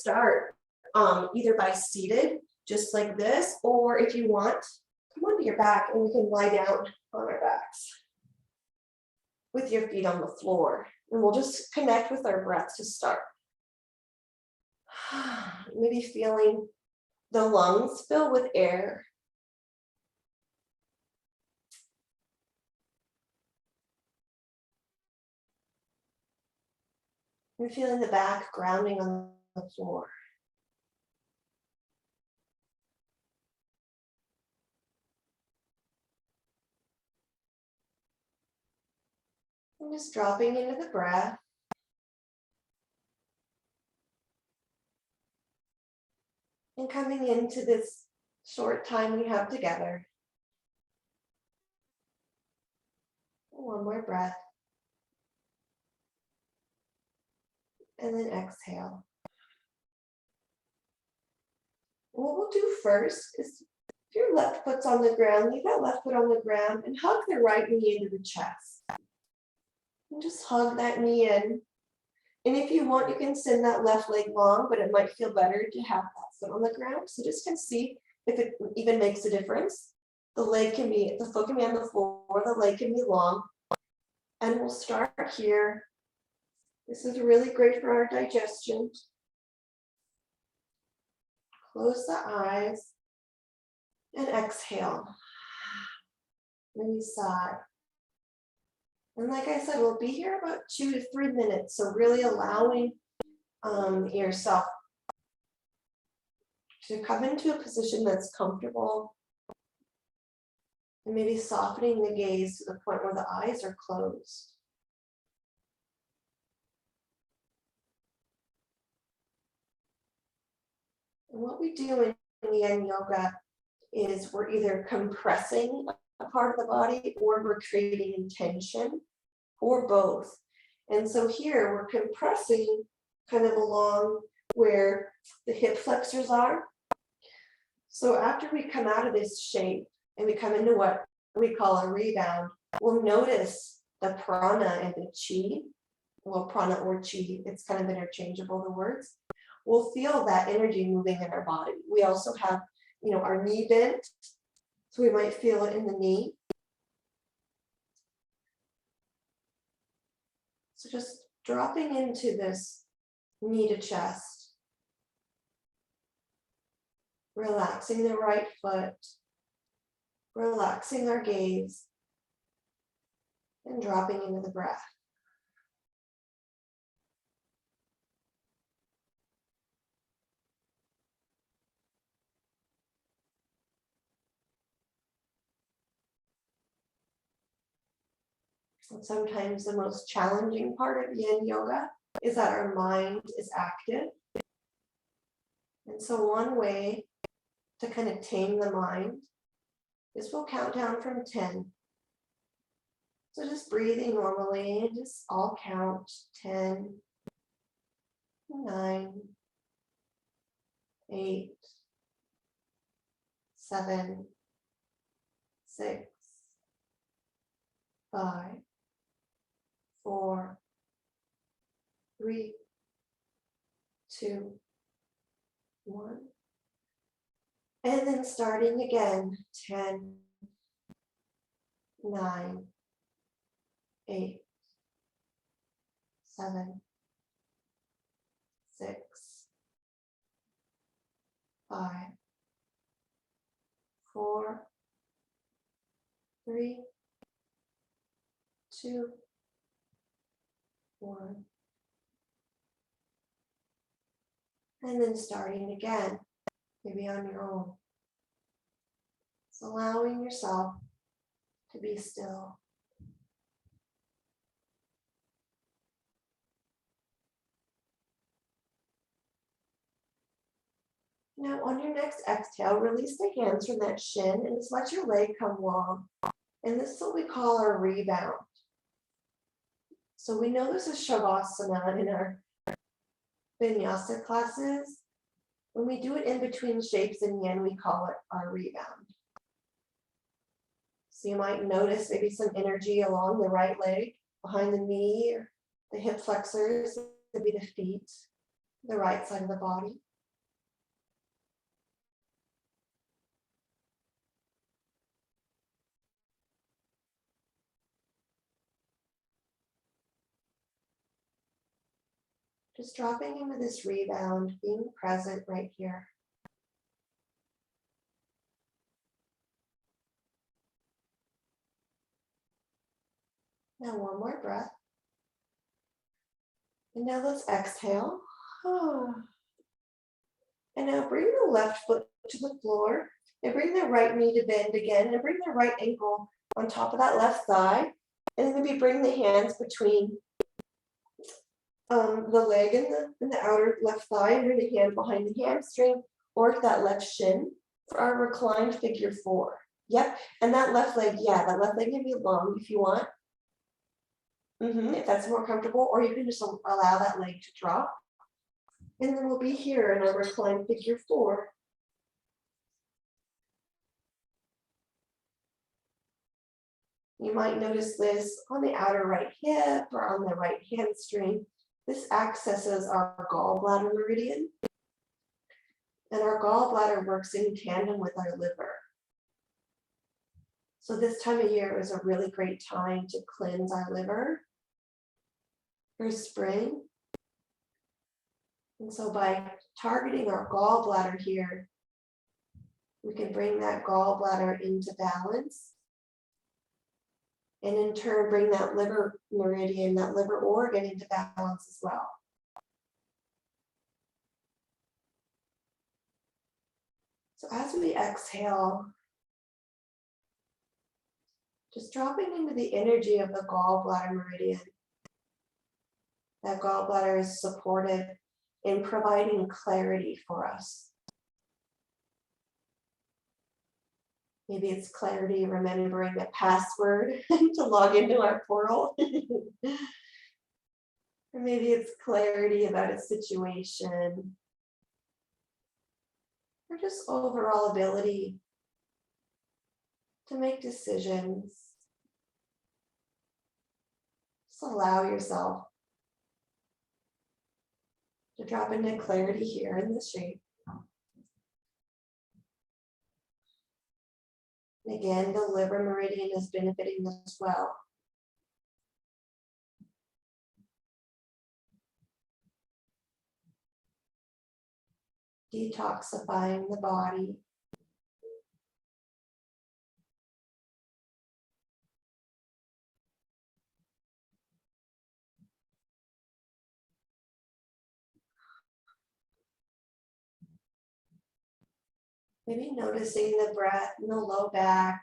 start either by seated, just like this, or if you want, come onto your back and we can lie down on our backs with your feet on the floor. And we'll just connect with our breath to start. Maybe feeling the lungs fill with air. And feeling the back grounding on the floor. And just dropping into the breath. And coming into this short time we have together. One more breath. And then exhale. What we'll do first is, if your left foot's on the ground, leave that left foot on the ground and hug the right knee into the chest. And just hug that knee in. And if you want, you can send that left leg long, but it might feel better to have that foot on the ground. So just can see if it even makes a difference. The foot can be on the floor, the leg can be long. And we'll start here. This is really great for our digestion. Close the eyes and exhale. Maybe sigh. And like I said, we'll be here about 2 to 3 minutes. So really allowing yourself to come into a position that's comfortable. And maybe softening the gaze to the point where the eyes are closed. And what we do in Yin Yoga is we're either compressing a part of the body or we're creating intention, or both. And so here we're compressing kind of along where the hip flexors are. So after we come out of this shape and we come into what we call a rebound, we'll notice the prana and the chi. Well, prana or chi, it's kind of interchangeable, the words. We'll feel that energy moving in our body. We also have, our knee bent. So we might feel it in the knee. So just dropping into this knee to chest. Relaxing the right foot. Relaxing our gaze. And dropping into the breath. And sometimes the most challenging part of Yin Yoga is that our mind is active. And so one way to kind of tame the mind is we'll count down from 10. So just breathing normally and just all count 10, 9, 8, 7, 6, 5, 4, 3, 2, 1. And then starting again, 10, 9, 8, 7, 6, 5, 4, 3, 2, 1. And then starting again, maybe on your own. So allowing yourself to be still. Now on your next exhale, release the hands from that shin and just let your leg come long. And this is what we call our rebound. So we know this is Shavasana in our Vinyasa classes. When we do it in between shapes in Yin, we call it our rebound. So you might notice maybe some energy along the right leg, behind the knee, or the hip flexors, could be the feet. the right side of the body. Just dropping into this rebound, being present right here. Now one more breath. And now let's exhale. And now bring the left foot to the floor and bring the right knee to bend again and bring the right ankle on top of that left thigh. And then maybe bring the hands between the leg and the outer left thigh and bring the hand behind the hamstring or that left shin for our reclined figure 4. Yep, and that left leg, that left leg can be long if you want. If that's more comfortable, or you can just allow that leg to drop. And then we'll be here in our reclined figure 4. You might notice this on the outer right hip or on the right hamstring. This accesses our gallbladder meridian. And our gallbladder works in tandem with our liver. So this time of year is a really great time to cleanse our liver for spring. And so by targeting our gallbladder here, we can bring that gallbladder into balance. And in turn, bring that liver meridian, that liver organ into balance as well. So as we exhale, just dropping into the energy of the gallbladder meridian. That gallbladder is supported in providing clarity for us. Maybe it's clarity remembering a password to log into our portal. Or maybe it's clarity about a situation. Or just overall ability to make decisions. Just allow yourself to drop into clarity here in this shape. And again, the liver meridian is benefiting as well. Detoxifying the body. Maybe noticing the breath in the low back,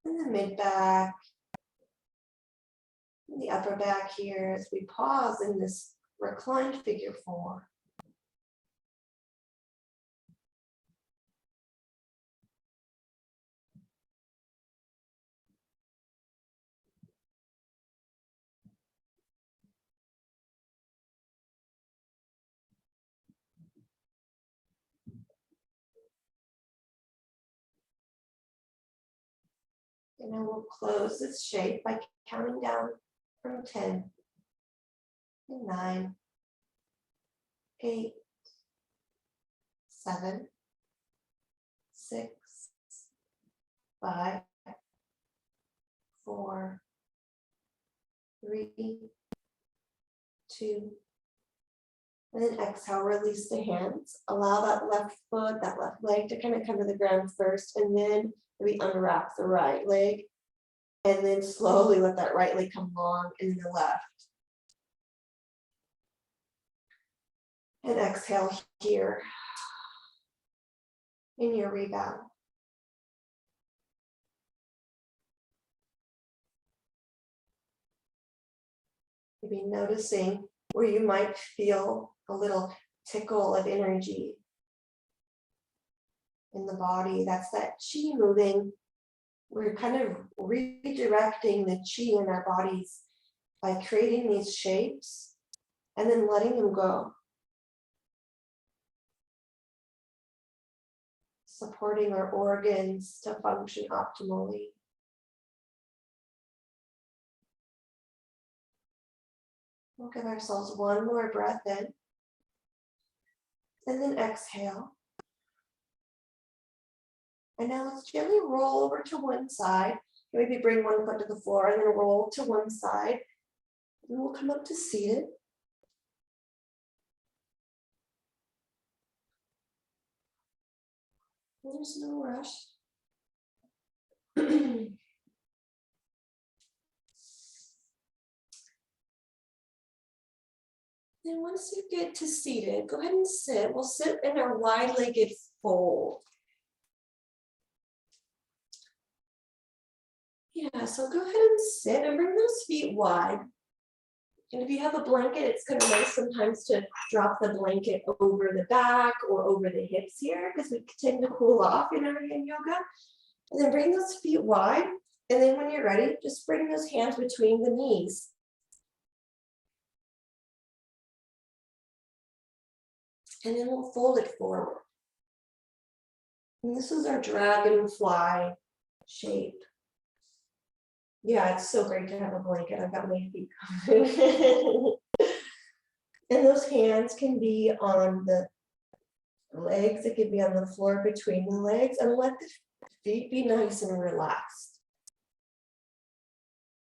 in the mid back, in the upper back here as we pause in this reclined figure 4. And then we'll close this shape by counting down from 10, and 9, 8, 7, 6, 5, 4, 3, 2, and then exhale, release the hands. Allow that left foot, that left leg to kind of come to the ground first, and then maybe unwrap the right leg, and then slowly let that right leg come long and the left. And exhale here in your rebound. Maybe noticing where you might feel a little tickle of energy in the body. That's that chi moving. We're kind of redirecting the chi in our bodies by creating these shapes and then letting them go. Supporting our organs to function optimally. We'll give ourselves one more breath in. And then exhale. And now let's gently roll over to one side. Maybe bring one foot to the floor and then roll to one side. And we'll come up to seated. There's no rush. Then once you get to seated, go ahead and sit. We'll sit in our wide-legged fold. Yeah, so go ahead and sit and bring those feet wide. And if you have a blanket, it's kind of nice sometimes to drop the blanket over the back or over the hips here because we tend to cool off in our yin yoga. And then bring those feet wide. And then when you're ready, just bring those hands between the knees. And then we'll fold it forward. And this is our dragonfly shape. Yeah, it's so great to have a blanket. I've got my feet covered. And those hands can be on the legs. It can be on the floor between the legs. And let the feet be nice and relaxed.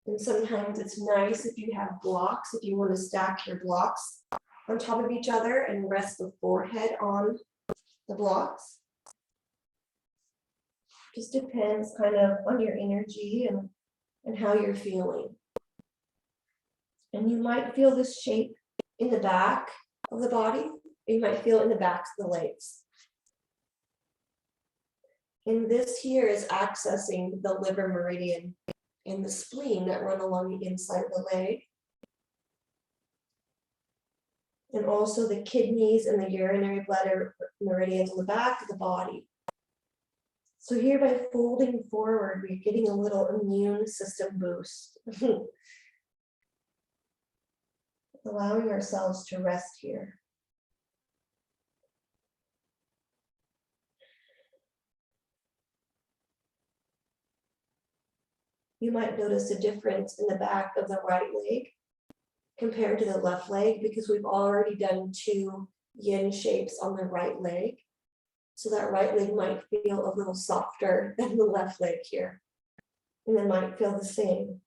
And sometimes it's nice if you have blocks, if you want to stack your blocks on top of each other and rest the forehead on the blocks. Just depends kind of on your energy and how you're feeling. And you might feel this shape in the back of the body. You might feel it in the backs of the legs. And this here is accessing the liver meridian and the spleen that run along the inside of the leg. And also the kidneys and the urinary bladder meridians on the back of the body. So here by folding forward, we're getting a little immune system boost. Allowing ourselves to rest here. You might notice a difference in the back of the right leg compared to the left leg because we've already done 2 yin shapes on the right leg. So that right leg might feel a little softer than the left leg here. And it might feel the same.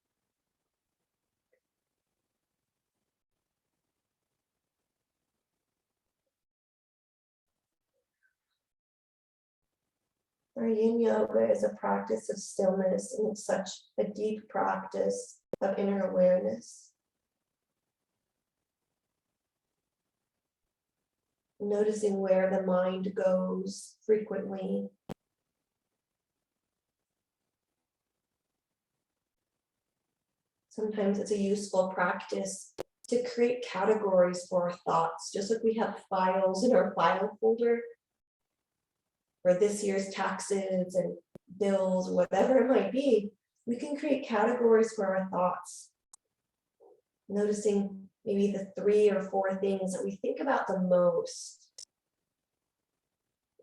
Our yin yoga is a practice of stillness, and it's such a deep practice of inner awareness. Noticing where the mind goes frequently. Sometimes it's a useful practice to create categories for our thoughts, just like we have files in our file folder for this year's taxes and bills, whatever it might be. We can create categories for our thoughts. Noticing maybe the 3 or 4 things that we think about the most.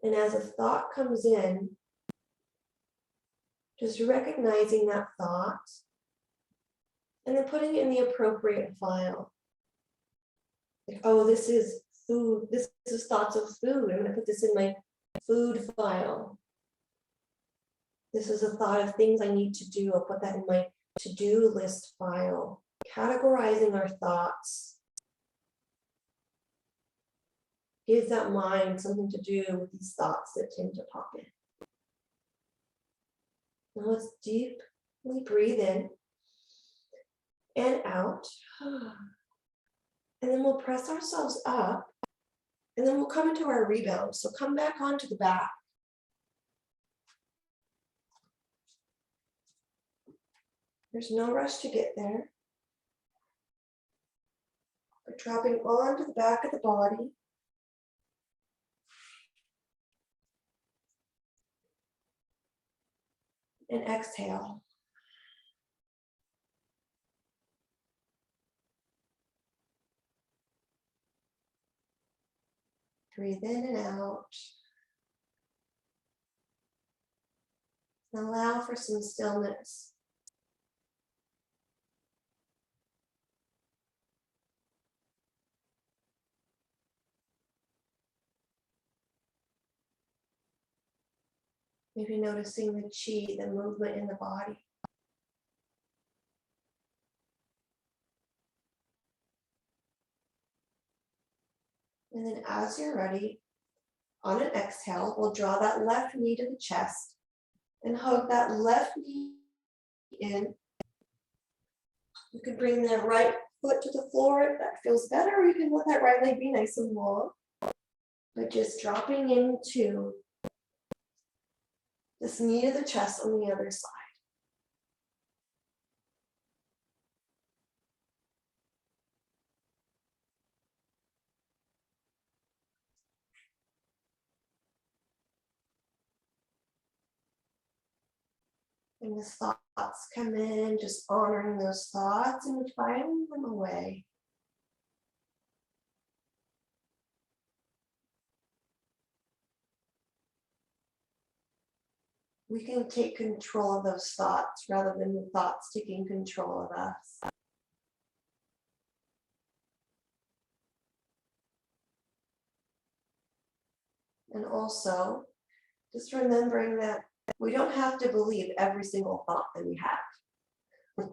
And as a thought comes in, just recognizing that thought and then putting it in the appropriate file. Like, oh, this is food. This is thoughts of food. I'm going to put this in my food file. This is a thought of things I need to do. I'll put that in my to-do list file. Categorizing our thoughts gives that mind something to do with these thoughts that tend to pop in. Now let's deeply breathe in and out. And then we'll press ourselves up. And then we'll come into our rebound. So come back onto the back. There's no rush to get there. We're dropping onto the back of the body. And exhale. Breathe in and out. And allow for some stillness. Maybe noticing the chi, the movement in the body. And then as you're ready, on an exhale, we'll draw that left knee to the chest and hug that left knee in. You can bring that right foot to the floor if that feels better, or you can let that right leg be nice and long. But just dropping into this knee to the chest on the other side. And as thoughts come in, just honoring those thoughts and filing them away. We can take control of those thoughts rather than the thoughts taking control of us. And also, just remembering that we don't have to believe every single thought that we have.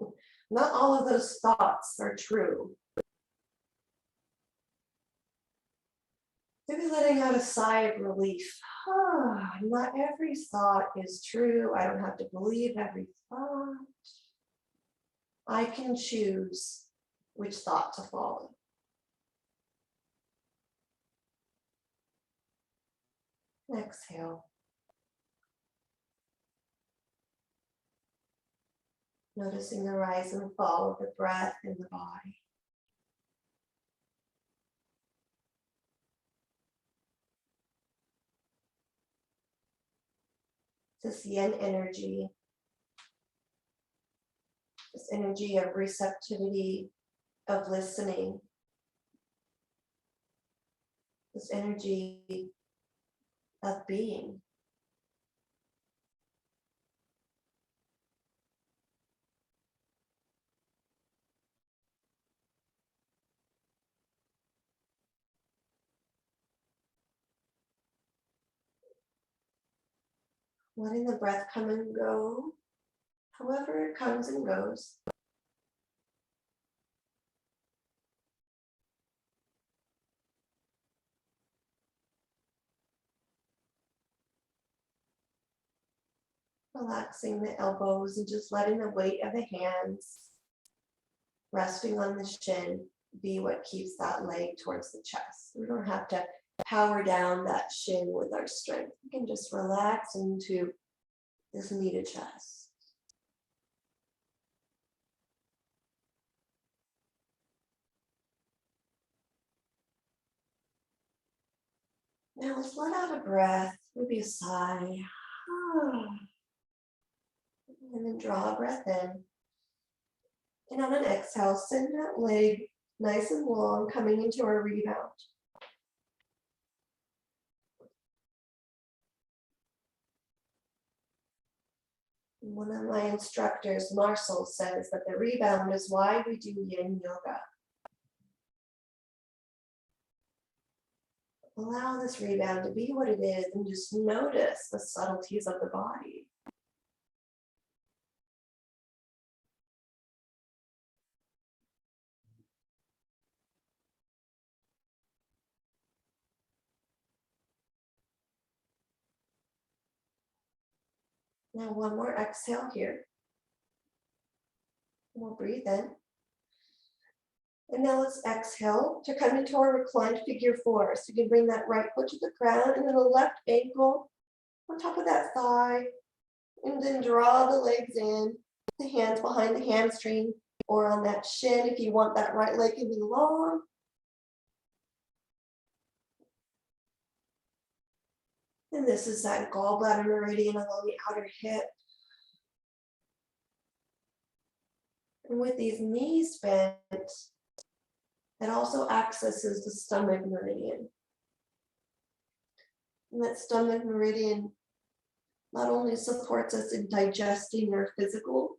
Not all of those thoughts are true. Maybe letting out a sigh of relief. Not every thought is true. I don't have to believe every thought. I can choose which thought to follow. Exhale. Noticing the rise and fall of the breath in the body. This yin energy, this energy of receptivity, of listening, this energy of being. Letting the breath come and go, however it comes and goes. Relaxing the elbows and just letting the weight of the hands resting on the shin be what keeps that leg towards the chest. We don't have to power down that shin with our strength. We can just relax into this knee to chest. Now let's let out a breath, maybe a sigh. And then draw a breath in. And on an exhale, send that leg nice and long, coming into our rebound. One of my instructors, Marcel, says that the rebound is why we do yin yoga. Allow this rebound to be what it is and just notice the subtleties of the body. Now one more exhale here. We'll breathe in. And now let's exhale to come into our reclined figure four. So you can bring that right foot to the ground and then the left ankle on top of that thigh. And then draw the legs in, the hands behind the hamstring or on that shin if you want that right leg to be long. And this is that gallbladder meridian along the outer hip. And with these knees bent, it also accesses the stomach meridian. And that stomach meridian not only supports us in digesting our physical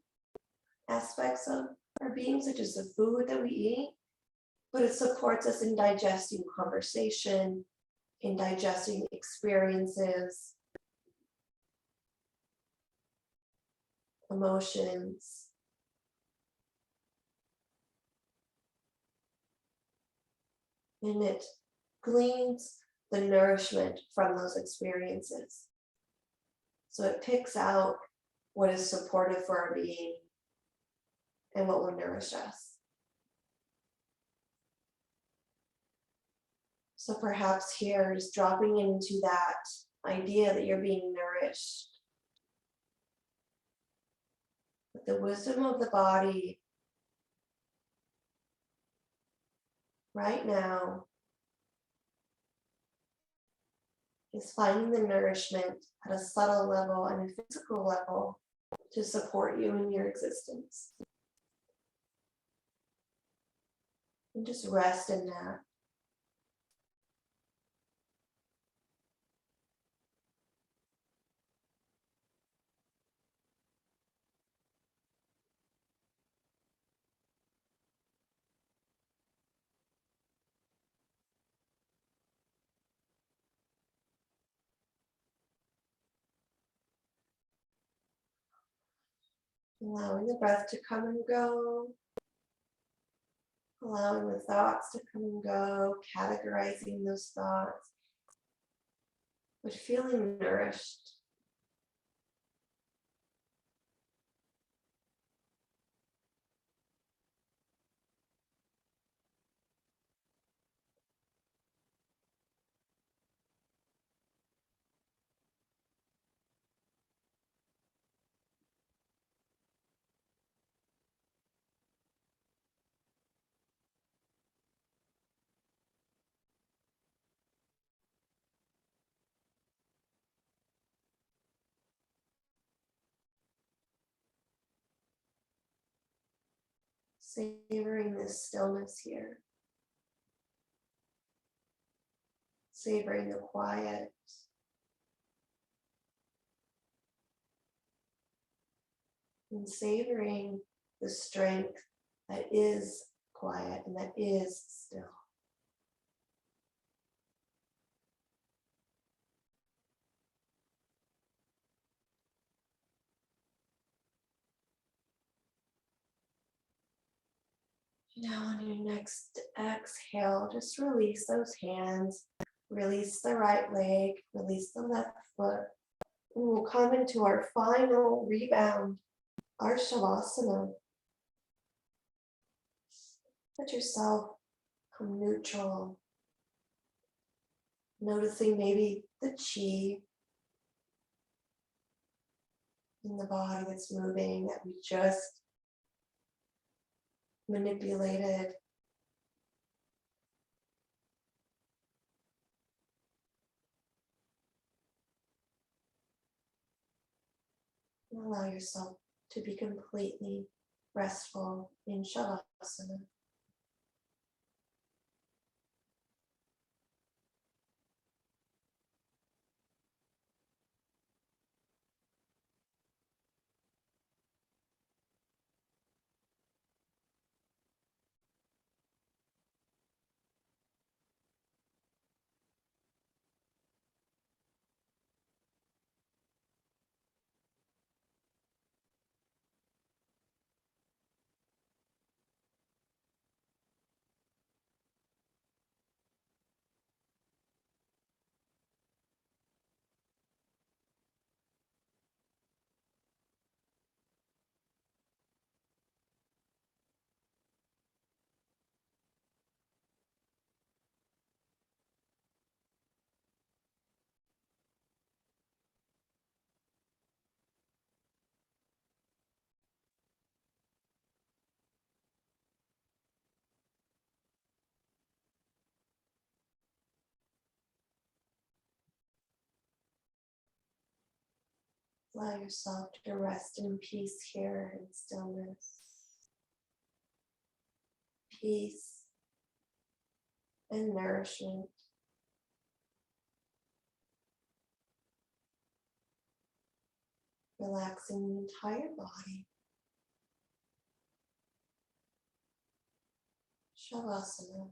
aspects of our being, such as the food that we eat, but it supports us in digesting conversation, in digesting experiences, emotions. And it gleans the nourishment from those experiences. So it picks out what is supportive for our being and what will nourish us. So perhaps here is dropping into that idea that you're being nourished. With the wisdom of the body right now is finding the nourishment at a subtle level and a physical level to support you in your existence. And just rest in that. Allowing the breath to come and go. Allowing the thoughts to come and go, categorizing those thoughts, but feeling nourished. Savoring this stillness here. Savoring the quiet. And savoring the strength that is quiet and that is still. Now on your next exhale, just release those hands, release the right leg, release the left foot, and we'll come into our final rebound, our Shavasana. Let yourself come neutral, noticing maybe the chi in the body that's moving that we just manipulated. And allow yourself to be completely restful in Shavasana. Allow yourself to rest in peace here in stillness. Peace and nourishment. Relaxing the entire body. Shavasana.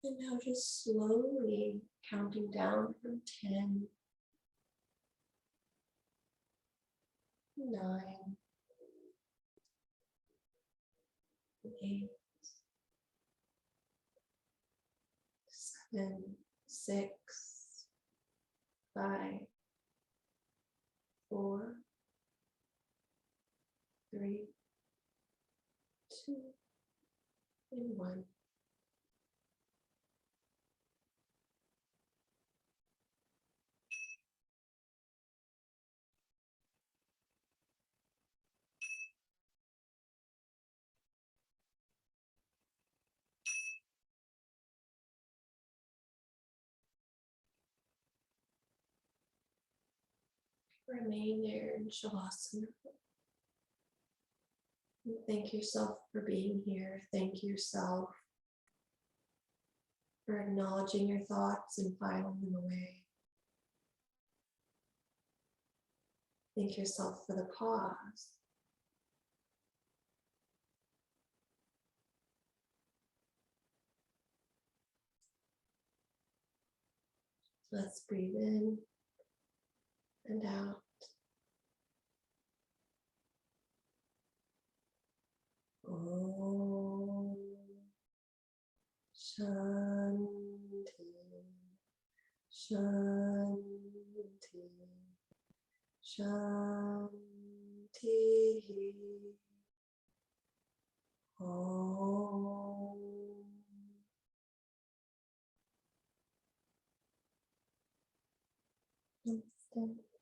And now just slowly counting down from 10, 9, 8, 7, 6, 5, 4, 3, 2, and 1. Remain there in Shavasana. And thank yourself for being here. Thank yourself for acknowledging your thoughts and filing them away. Thank yourself for the pause. Let's breathe in and out. Om Shanti, Shanti, Shanti. Om. Namaste.